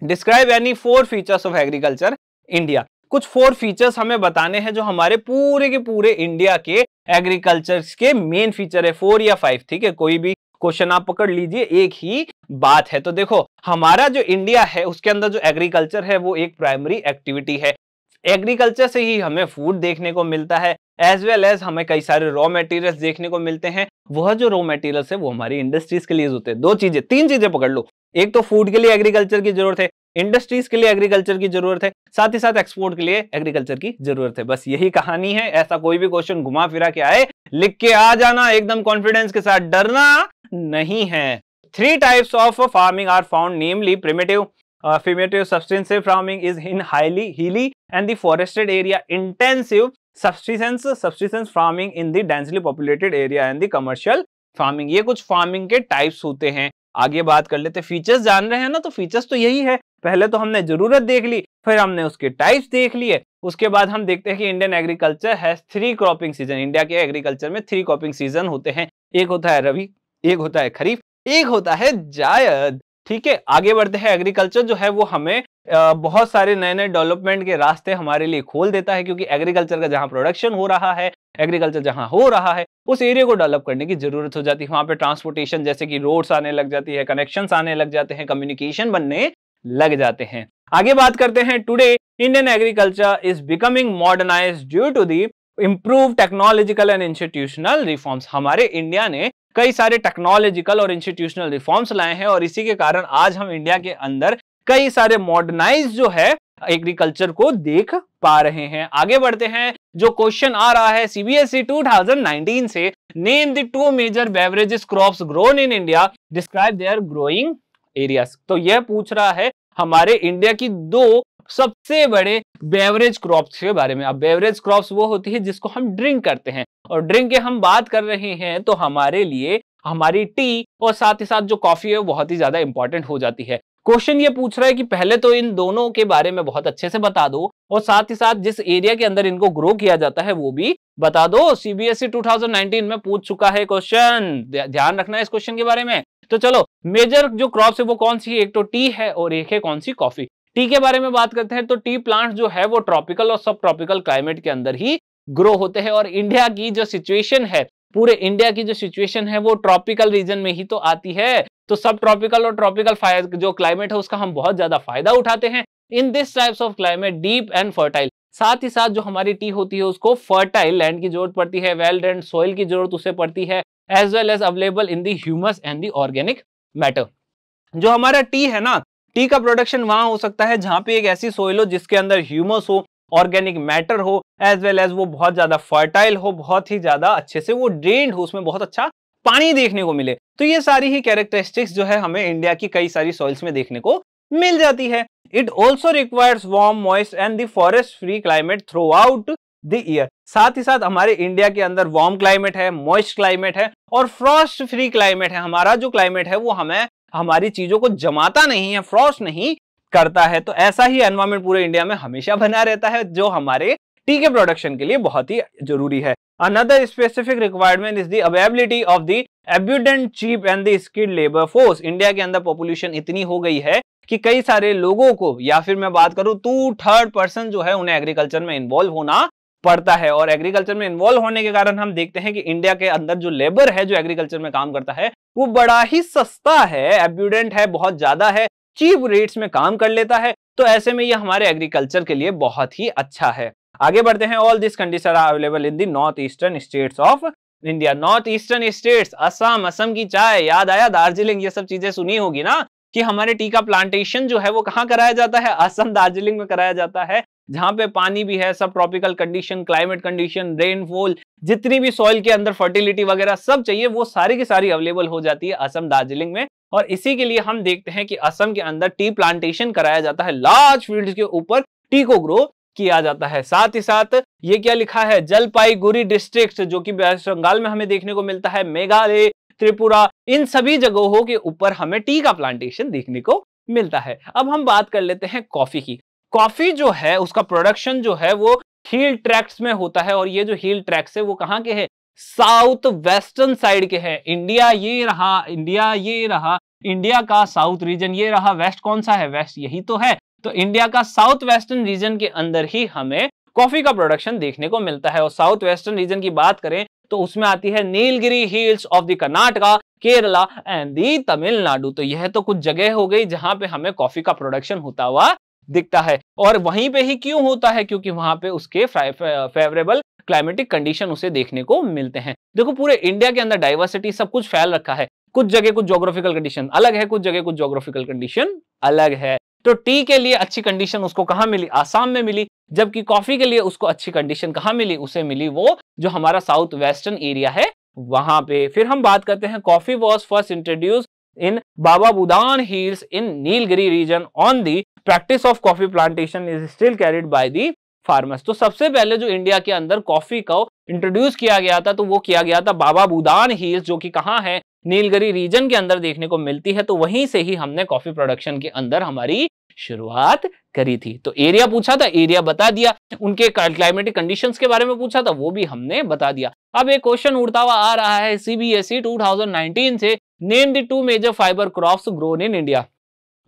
[SPEAKER 1] describe any 4 features of agriculture India. कुछ 4 फीचर्स हमें बताने हैं जो हमारे पूरे के पूरे इंडिया के एग्रीकल्चर के मेन फीचर है, 4 या 5, ठीक है, कोई भी क्वेश्चन आप पकड़ लीजिए, एक ही बात है। तो देखो हमारा जो इंडिया है उसके अंदर जो एग्रीकल्चर है वो एक प्राइमरी एक्टिविटी है। एग्रीकल्चर से ही हमें फूड देखने को मिलता है, एज वेल एज हमें कई सारे रॉ मटेरियल्स देखने को मिलते हैं। वह जो रॉ मटेरियल्स है वो हमारी इंडस्ट्रीज के लिए होते हैं। 2 चीजें, 3 चीजें पकड़ लो, एक तो फूड के लिए एग्रीकल्चर की जरूरत है, इंडस्ट्रीज के लिए एग्रीकल्चर की जरूरत है, साथ ही साथ एक्सपोर्ट के लिए एग्रीकल्चर की जरूरत है। बस यही कहानी है। ऐसा कोई भी क्वेश्चन घुमा फिरा के आए लिख के आ जाना एकदम कॉन्फिडेंस के साथ, डरना नहीं है। 3 types of farming are found, namely primitive substensive farming is in highly hilly and the forested area, intensive subsistence farming in the densely populated area and the commercial farming। ये कुछ फार्मिंग के types होते हैं। आगे बात कर लेते हैं, फीचर्स जान रहे हैं ना, तो फीचर्स तो यही है, पहले तो हमने जरूरत देख ली, फिर हमने उसके टाइप्स देख लिए, उसके बाद हम देखते हैं कि Indian agriculture has 3 cropping season. India के एग्रीकल्चर में 3 क्रॉपिंग सीजन होते हैं, एक होता है रबी, एक होता है खरीफ, एक होता है जायद। ठीक है, आगे बढ़ते हैं। एग्रीकल्चर जो है वो हमें बहुत सारे नए नए डेवलपमेंट के रास्ते हमारे लिए खोल देता है, क्योंकि एग्रीकल्चर का जहां प्रोडक्शन हो रहा है, एग्रीकल्चर जहां हो रहा है उस एरिया को डेवलप करने की जरूरत हो जाती है। वहां पे ट्रांसपोर्टेशन जैसे कि रोड्स आने लग जाती है, कनेक्शंस आने लग जाते हैं, कम्युनिकेशन बनने लग जाते हैं। आगे बात करते हैं, today Indian agriculture is becoming modernised due to the improve technological and institutional reforms. हमारे इंडिया ने कई सारे टेक्नोलॉजिकल और इंस्टीट्यूशनल रिफॉर्म्स लाए हैं और इसी के कारण आज हम इंडिया के अंदर कई सारे मॉडर्नाइज जो है एग्रीकल्चर को देख पा रहे हैं। आगे बढ़ते हैं, जो क्वेश्चन आ रहा है सीबीएसई 2019 से, name the 2 major beverages crops grown in India, describe their growing areas. तो यह पूछ रहा है हमारे इंडिया की 2 सबसे बड़े बेवरेज क्रॉप्स के बारे में। अब बेवरेज क्रॉप्स वो होती है जिसको हम ड्रिंक करते हैं, और ड्रिंक के हम बात कर रहे हैं तो हमारे लिए हमारी टी और साथ ही साथ जो कॉफी है वो बहुत ही ज्यादा इंपॉर्टेंट हो जाती है। क्वेश्चन ये पूछ रहा है कि पहले तो इन दोनों के बारे में बहुत अच्छे से बता दो, और साथ ही साथ जिस एरिया के अंदर इनको ग्रो किया जाता है वो भी बता दो। सीबीएसई 2019 में पूछ चुका है क्वेश्चन, ध्यान रखना है इस क्वेश्चन के बारे में। तो चलो, मेजर जो क्रॉप्स है वो कौन सी है, एक तो टी है और एक है कौन सी, कॉफी। टी के बारे में बात करते हैं तो टी प्लांट जो है वो ट्रॉपिकल और सब ट्रॉपिकल क्लाइमेट के अंदर ही ग्रो होते हैं, और इंडिया की जो सिचुएशन है, पूरे इंडिया की जो सिचुएशन है वो ट्रॉपिकल रीजन में ही तो आती है। तो सब ट्रॉपिकल और ट्रॉपिकल जो क्लाइमेट है उसका हम बहुत ज्यादा फायदा उठाते हैं। In this types of climate deep and fertile, साथ ही साथ जो हमारी टी होती है उसको फर्टाइल लैंड की जरूरत पड़ती है, वेल ड्रेन्ड सॉइल की जरूरत उसे पड़ती है, as well as available in the humus and the organic matter. जो हमारा टी है ना, टी का प्रोडक्शन वहां हो सकता है जहां पे एक ऐसी सॉइल हो जिसके अंदर ह्यूमस हो, ऑर्गेनिक मैटर हो, एज वेल एज वो बहुत ज्यादा फर्टाइल हो, बहुत ही ज्यादा अच्छे से वो ड्रेन्ड हो, उसमें बहुत अच्छा पानी देखने को मिले। तो ये सारी ही कैरेक्टरिस्टिक्स जो है हमें इंडिया की कई सारी सॉइल्स में देखने को मिल जाती है। It also requires warm, moist and the forest free climate through out the year. साथ ही साथ हमारे इंडिया के अंदर वार्म क्लाइमेट है, मॉइस्ट क्लाइमेट है और फ्रॉस्ट फ्री क्लाइमेट है। हमारा जो क्लाइमेट है वो हमें हमारी चीजों को जमाता नहीं है, फ्रॉस्ट नहीं करता है। तो ऐसा ही एनवायरमेंट पूरे इंडिया में हमेशा बना रहता है, जो हमारे टी के प्रोडक्शन के लिए बहुत ही जरूरी है। Another specific requirement is the availability of the abundant, cheap and the skilled labour force. India के अंदर पॉपुलेशन इतनी हो गई है कि कई सारे लोगों को, या फिर मैं बात करूं 2/3 जो है उन्हें एग्रीकल्चर में इन्वॉल्व होना पड़ता है। और एग्रीकल्चर में इन्वॉल्व होने के कारण हम देखते हैं कि इंडिया के अंदर जो लेबर है जो एग्रीकल्चर में काम करता है वो बड़ा ही सस्ता है, एब्यूडेंट है, बहुत ज्यादा है, चीप रेट्स में काम कर लेता है। तो ऐसे में ये हमारे एग्रीकल्चर के लिए बहुत ही अच्छा है। आगे बढ़ते हैं। All this condition are available in the north eastern states of India. North eastern states, Assam, Assam की चाय, याद आया दार्जिलिंग, ये सब चीजें सुनी होगी ना कि हमारे टी का प्लांटेशन जो है वो कहाँ कराया जाता है, असम, दार्जिलिंग में कराया जाता है, जहां पे पानी भी है, सब tropical condition, climate condition, rainfall, जितनी भी सॉइल के अंदर फर्टिलिटी वगैरह सब चाहिए वो सारी की सारी अवेलेबल हो जाती है असम, दार्जिलिंग में। और इसी के लिए हम देखते हैं कि असम के अंदर टी प्लांटेशन कराया जाता है, लार्ज फील्ड के ऊपर टी को ग्रो किया जाता है। साथ ही साथ ये क्या लिखा है, जलपाईगुड़ी डिस्ट्रिक्ट जो कि वेस्ट बंगाल में हमें देखने को मिलता है, मेघालय, त्रिपुरा, इन सभी जगहों के ऊपर हमें टी का प्लांटेशन देखने को मिलता है। अब हम बात कर लेते हैं कॉफी की। कॉफी जो है उसका प्रोडक्शन जो है वो हिल ट्रैक्ट्स में होता है, और ये जो हिल ट्रैक्ट्स है वो कहाँ के हैं, साउथ वेस्टर्न साइड के हैं। इंडिया ये रहा, इंडिया ये रहा, इंडिया का साउथ रीजन ये रहा, वेस्ट कौन सा है, वेस्ट यही तो है। तो इंडिया का साउथ वेस्टर्न रीजन के अंदर ही हमें कॉफी का प्रोडक्शन देखने को मिलता है। और साउथ वेस्टर्न रीजन की बात करें तो उसमें आती है Nilgiri hills of the Karnataka, Kerala and the Tamil Nadu. तो यह तो कुछ जगह हो गई जहां पे हमें कॉफी का प्रोडक्शन होता हुआ दिखता है। और वहीं पे ही क्यों होता है, क्योंकि वहां पे उसके फेवरेबल क्लाइमेटिक कंडीशन उसे देखने को मिलते हैं। देखो पूरे इंडिया के अंदर डाइवर्सिटी सब कुछ फैल रखा है, कुछ जगह कुछ ज्योग्राफिकल कंडीशन अलग है, कुछ जगह कुछ ज्योग्राफिकल कंडीशन अलग है। तो टी के लिए अच्छी कंडीशन उसको कहां मिली, आसाम में मिली, जबकि कॉफी के लिए उसको अच्छी कंडीशन कहां मिली, उसे मिली वो जो हमारा साउथ वेस्टर्न एरिया है वहां पे। फिर हम बात करते हैं, coffee was first introduce in Baba Budan hills in Nilgiri region on the practice of coffee plantation is still carried by the farmers. तो सबसे पहले जो इंडिया के अंदर कॉफी को इंट्रोड्यूस किया गया था तो वो किया गया था बाबा बुदान हिल्स, जो कि कहाँ है, नीलगिरी रीजन के अंदर देखने को मिलती है। तो वहीं से ही हमने कॉफी प्रोडक्शन के अंदर हमारी शुरुआत करी थी। तो एरिया पूछा था, एरिया बता दिया, उनके क्लाइमेटिक कंडीशंस के बारे में पूछा था, वो भी हमने बता दिया। अब एक क्वेश्चन उड़ता हुआ आ रहा है सीबीएसई 2019 से, name the two major fibre crops grown in India.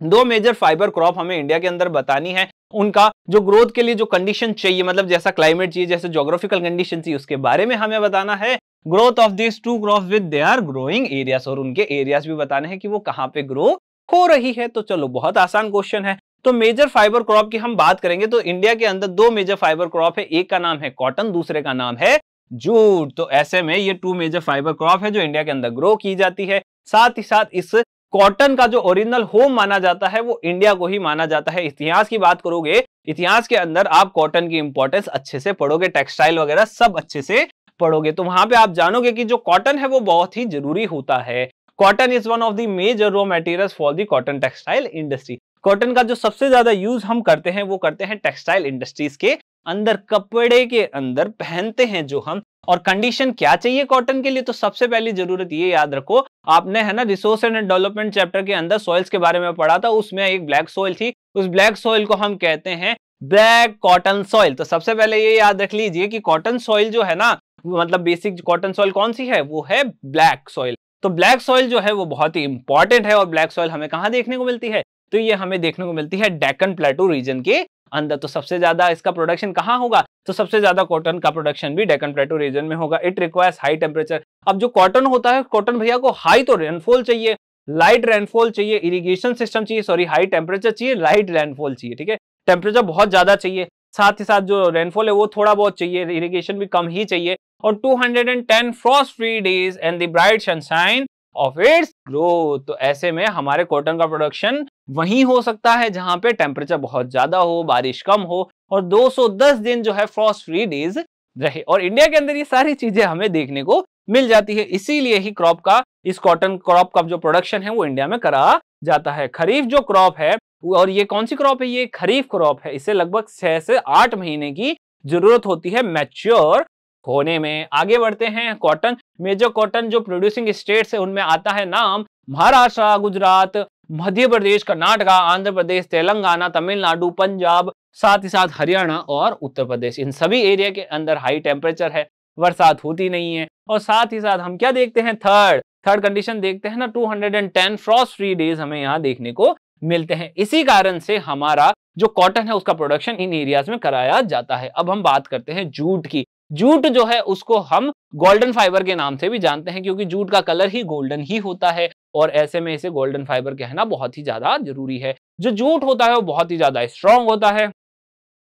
[SPEAKER 1] दो मेजर फाइबर क्रॉप हमें इंडिया के अंदर बतानी है, उनका जो ग्रोथ के लिए जो कंडीशन चाहिए, मतलब जैसा क्लाइमेट चाहिए, जैसे ज्योग्राफिकल कंडीशन चाहिए, उसके बारे में हमें बताना है। Growth of this two crop with their growing areas, और उनके एरियाज भी बताने हैं कि वो कहां पे ग्रो हो रही है। तो चलो बहुत आसान क्वेश्चन है। तो मेजर फाइबर क्रॉप की हम बात करेंगे तो इंडिया के अंदर दो मेजर फाइबर क्रॉप है, एक का नाम है कॉटन, दूसरे का नाम है जूट। तो ऐसे में ये टू मेजर फाइबर क्रॉप है जो इंडिया के अंदर ग्रो की जाती है। साथ ही साथ इस कॉटन का जो ओरिजिनल होम माना जाता है वो इंडिया को ही माना जाता है। इतिहास की बात करोगे, इतिहास के अंदर आप कॉटन की इंपॉर्टेंस अच्छे से पढ़ोगे, टेक्सटाइल वगैरह सब अच्छे से पढ़ोगे, तो वहां पे आप जानोगे कि जो कॉटन है वो बहुत ही जरूरी होता है। Cotton is one of the major raw materials for the cotton textile industry. Cotton का जो सबसे ज्यादा यूज हम करते हैं वो करते हैं टेक्सटाइल इंडस्ट्रीज के अंदर, कपड़े के अंदर पहनते हैं जो हम। और कंडीशन क्या चाहिए कॉटन के लिए, तो सबसे पहली जरूरत ये याद रखो, आपने है ना रिसोर्स एंड डेवलपमेंट चैप्टर के अंदर सॉइल्स के बारे में पढ़ा था, उसमें एक ब्लैक सॉइल थी, उस ब्लैक सॉइल को हम कहते हैं ब्लैक कॉटन सॉइल। तो सबसे पहले ये याद रख लीजिए कि कॉटन सॉइल जो है ना, मतलब बेसिक कॉटन सॉइल कौन सी है, वो है ब्लैक सॉइल। तो ब्लैक सॉइल जो है वो बहुत ही इंपॉर्टेंट है। और ब्लैक सॉइल हमें कहां देखने को मिलती है, तो ये हमें देखने को मिलती है डेक्कन प्लेटू रीजन के अंदर। तो सबसे ज्यादा इसका प्रोडक्शन कहां होगा, तो सबसे ज्यादा कॉटन का प्रोडक्शन भी डेक्कन प्लेटू रीजन में होगा। It requires high temperature. अब जो कॉटन होता है, कॉटन भैया को हाई तो रेनफॉल चाहिए, लाइट रेनफॉल चाहिए, इरिगेशन सिस्टम चाहिए, सॉरी हाई टेम्परेचर चाहिए, लाइट रेनफॉल चाहिए, ठीक है, टेम्परेचर बहुत ज्यादा चाहिए, साथ ही साथ जो रेनफॉल है वो थोड़ा बहुत चाहिए, इरिगेशन भी कम ही चाहिए, और 210 Frost free days and the bright sunshine of its growth. तो ऐसे में हमारे कॉटन का प्रोडक्शन वहीं हो सकता है जहां पे टेम्परेचर बहुत ज्यादा हो, बारिश कम हो, और 210 दिन जो है फ्रॉस्ट फ्री डेज रहे। और इंडिया के अंदर ये सारी चीजें हमें देखने को मिल जाती है। इसीलिए ही क्रॉप का, इस कॉटन क्रॉप का जो प्रोडक्शन है वो इंडिया में करा जाता है। खरीफ जो क्रॉप है, और ये कौन सी क्रॉप है, ये खरीफ क्रॉप है, इसे लगभग 6 से 8 महीने की जरूरत होती है मैच्योर होने में। आगे बढ़ते हैं, कॉटन, मेजर कॉटन जो प्रोड्यूसिंग स्टेट्स है उनमें आता है नाम महाराष्ट्र, गुजरात, मध्य प्रदेश, कर्नाटका, आंध्र प्रदेश, तेलंगाना, तमिलनाडु, पंजाब, साथ ही साथ हरियाणा और उत्तर प्रदेश। इन सभी एरिया के अंदर हाई टेम्परेचर है, बरसात होती नहीं है। और साथ ही साथ हम क्या देखते हैं, थर्ड कंडीशन देखते हैं ना, 210 फ्रॉस्ट फ्री डेज हमें यहाँ देखने को मिलते हैं। इसी कारण से हमारा जो कॉटन है उसका प्रोडक्शन इन एरियाज में कराया जाता है। अब हम बात करते हैं जूट की। जूट जो है उसको हम गोल्डन फाइबर के नाम से भी जानते हैं, क्योंकि जूट का कलर ही गोल्डन ही होता है, और ऐसे में इसे गोल्डन फाइबर कहना बहुत ही ज्यादा जरूरी है। जो जूट होता है वो बहुत ही ज्यादा स्ट्रांग होता है।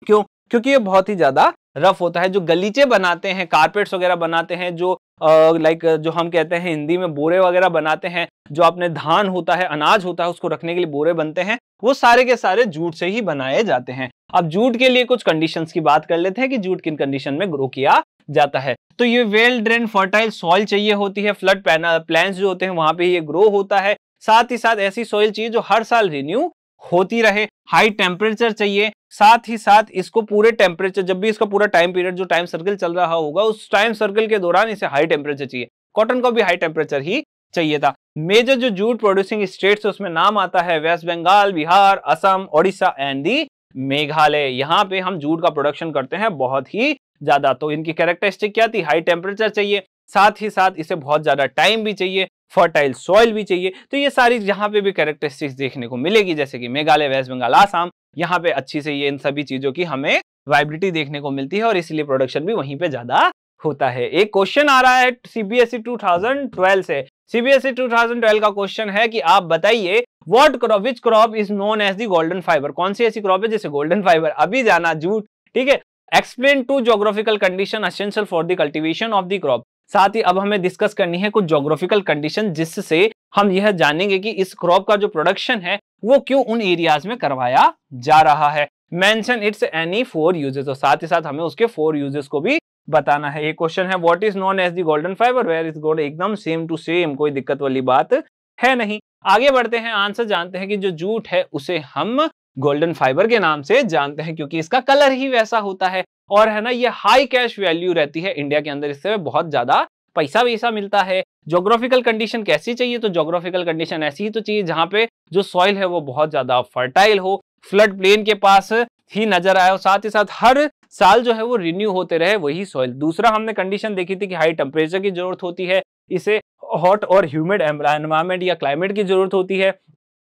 [SPEAKER 1] क्यों? क्योंकि ये बहुत ही ज्यादा रफ होता है। जो गलीचे बनाते हैं, कारपेट्स वगैरह बनाते हैं, जो जो हम कहते हैं हिंदी में बोरे वगैरह बनाते हैं, जो अपने धान होता है, अनाज होता है, उसको रखने के लिए बोरे बनते हैं, वो सारे के सारे जूट से ही बनाए जाते हैं। अब जूट के लिए कुछ कंडीशंस की बात कर लेते हैं कि जूट किन कंडीशन में ग्रो किया जाता है। तो ये वेल ड्रेन फर्टाइल सॉइल चाहिए होती है, फ्लड प्लान्स जो होते हैं वहां पे ये ग्रो होता है। साथ ही साथ ऐसी सॉइल चाहिए जो हर साल रिन्यू होती रहे। हाई टेम्परेचर चाहिए, साथ ही साथ इसको पूरे टेम्परेचर, जब भी इसका पूरा टाइम पीरियड, जो टाइम सर्कल चल रहा होगा, उस टाइम सर्कल के दौरान इसे हाई टेम्परेचर चाहिए। कॉटन को भी हाई टेम्परेचर ही चाहिए था। मेजर जो जूट प्रोड्यूसिंग स्टेट्स उसमें नाम आता है वेस्ट बंगाल, बिहार, असम, ओडिशा एंड दी मेघालय। यहाँ पे हम जूट का प्रोडक्शन करते हैं बहुत ही ज्यादा। तो इनकी कैरेक्टरिस्टिक क्या थी, हाई टेम्परेचर चाहिए, साथ ही साथ इसे बहुत ज्यादा टाइम भी चाहिए, फर्टाइल सॉइल भी चाहिए। तो ये सारी यहाँ पे भी कैरेक्टरिस्टिक्स देखने को मिलेगी, जैसे कि मेघालय, वेस्ट बंगाल, आसाम, यहाँ पे अच्छी से ये इन सभी चीजों की हमें वाइबिलिटी देखने को मिलती है, और इसलिए प्रोडक्शन भी वहीं पे ज्यादा होता है। एक क्वेश्चन आ रहा है सीबीएसई 2012 से। सीबीएसई 2012 का क्वेश्चन है कि आप बताइए which crop is known as the golden fibre. कौन सी ऐसी क्रॉप है जिसे गोल्डन फाइबर, अभी जाना जूट, ठीक है। Explain two geographical condition essential for the cultivation of the crop. साथ ही अब हमें डिस्कस करनी है कुछ ज्योग्राफिकल कंडीशन जिससे हम यह जानेंगे कि इस क्रॉप का जो प्रोडक्शन है वो क्यों उन एरियाज में करवाया जा रहा है। मेंशन इट्स एनी 4 यूजेस, और साथ ही साथ हमें उसके 4 यूजेस को भी बताना है। ये क्वेश्चन है what is known as the golden fibre, where is gold, एकदम सेम टू सेम, कोई दिक्कत वाली बात है नहीं। आगे बढ़ते हैं, आंसर जानते हैं कि जो जूट है उसे हम गोल्डन फाइबर के नाम से जानते हैं क्योंकि इसका कलर ही वैसा होता है, और है ना ये हाई कैश वैल्यू रहती है इंडिया के अंदर, इससे बहुत ज्यादा पैसा वैसा मिलता है। ज्योग्राफिकल कंडीशन कैसी चाहिए, तो ज्योग्राफिकल कंडीशन ऐसी ही तो चाहिए जहां पे जो सॉइल है वो बहुत ज्यादा फर्टाइल हो, फ्लड प्लेन के पास ही नजर आए, और साथ ही साथ हर साल जो है वो रिन्यू होते रहे वही सॉइल। दूसरा हमने कंडीशन देखी थी कि हाई टेम्परेचर की जरूरत होती है, इसे हॉट और ह्यूमिड एनवायरमेंट या क्लाइमेट की जरूरत होती है।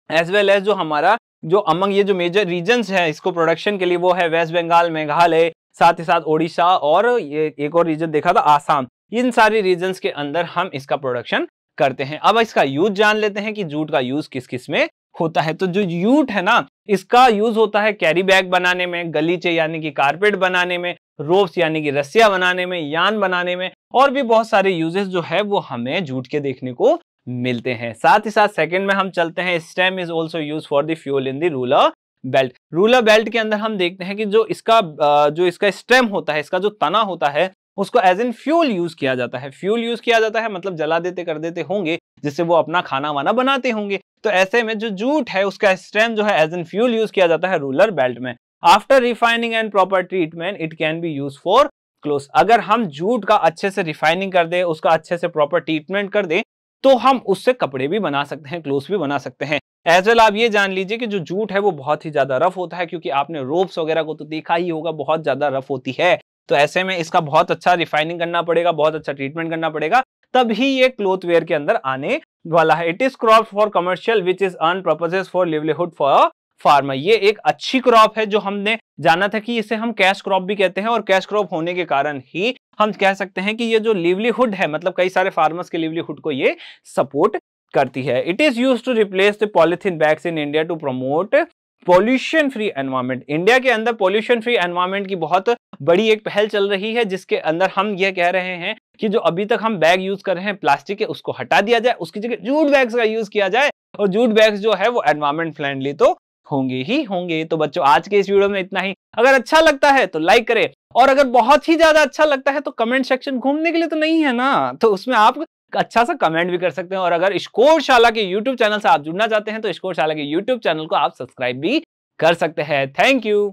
[SPEAKER 1] एज वेल एज जो हमारा जो अमंग ये जो मेजर रीजन्स है इसको प्रोडक्शन के लिए वो है वेस्ट बंगाल, मेघालय, साथ ही साथ ओडिशा, और ये एक और रीजन देखा था आसाम। इन सारी रीजन्स के अंदर हम इसका प्रोडक्शन करते हैं। अब इसका यूज जान लेते हैं कि जूट का यूज किस किस में होता है। तो जो जूट है ना, इसका यूज होता है कैरी बैग बनाने में, गलीचे यानी कि कारपेट बनाने में, रोप्स यानी कि रस्सियां बनाने में, यान बनाने में, और भी बहुत सारे यूजेस जो है वो हमें जूट के देखने को मिलते हैं। साथ ही साथ सेकंड में हम चलते हैं, stem is also use for the fuel in the ruler belt. Ruler belt के अंदर हम देखते हैं कि जो इसका स्टेम होता है, इसका जो तना होता है, उसको एज एन फ्यूल यूज किया जाता है। फ्यूल यूज किया जाता है मतलब जला देते कर देते होंगे, जिससे वो अपना खाना वाना बनाते होंगे। तो ऐसे में जो जूट है उसका स्टेम जो है एज एन फ्यूल यूज किया जाता है रूलर बेल्ट में। After refining and proper treatment it can be use for clothes. अगर हम जूट का अच्छे से रिफाइनिंग कर दे, उसका अच्छे से प्रॉपर ट्रीटमेंट कर दे, तो हम उससे कपड़े भी बना सकते हैं, क्लोथ्स भी बना सकते हैं। एज वेल आप ये जान लीजिए कि जो जूट है वो बहुत ही ज्यादा रफ होता है, क्योंकि आपने रोप्स वगैरह को तो देखा ही होगा, बहुत ज्यादा रफ होती है। तो ऐसे में इसका बहुत अच्छा रिफाइनिंग करना पड़ेगा, बहुत अच्छा ट्रीटमेंट करना पड़ेगा, तभी ये क्लोथ वेयर के अंदर आने वाला है। It is crop for commercial which is earn purposes for livelihood for farmer. ये एक अच्छी क्रॉप है जो हमने जाना था कि इसे हम कैश क्रॉप भी कहते हैं, और कैश क्रॉप होने के कारण ही हम कह सकते हैं कि ये जो लिवलीहुड है, मतलब कई सारे फार्मर्स के लिवलीहुड को ये सपोर्ट करती है। It is used to replace the polythene bags in India to promote pollution free environment. India के अंदर पॉल्यूशन फ्री एनवायरमेंट की बहुत बड़ी एक पहल चल रही है, जिसके अंदर हम यह कह रहे हैं कि जो अभी तक हम बैग यूज कर रहे हैं प्लास्टिक के, उसको हटा दिया जाए, उसकी जगह जूट बैग्स का यूज किया जाए, और जूट बैग्स जो है वो एनवायरमेंट फ्रेंडली तो होंगे ही होंगे। तो बच्चों आज के इस वीडियो में इतना ही। अगर अच्छा लगता है तो लाइक करें, और अगर बहुत ही ज्यादा अच्छा लगता है तो कमेंट सेक्शन घूमने के लिए तो नहीं है ना, तो उसमें आप अच्छा सा कमेंट भी कर सकते हैं। और अगर स्कोर शाला के यूट्यूब चैनल से आप जुड़ना चाहते हैं तो स्कोर शाला के यूट्यूब चैनल को आप सब्सक्राइब भी कर सकते हैं। Thank you.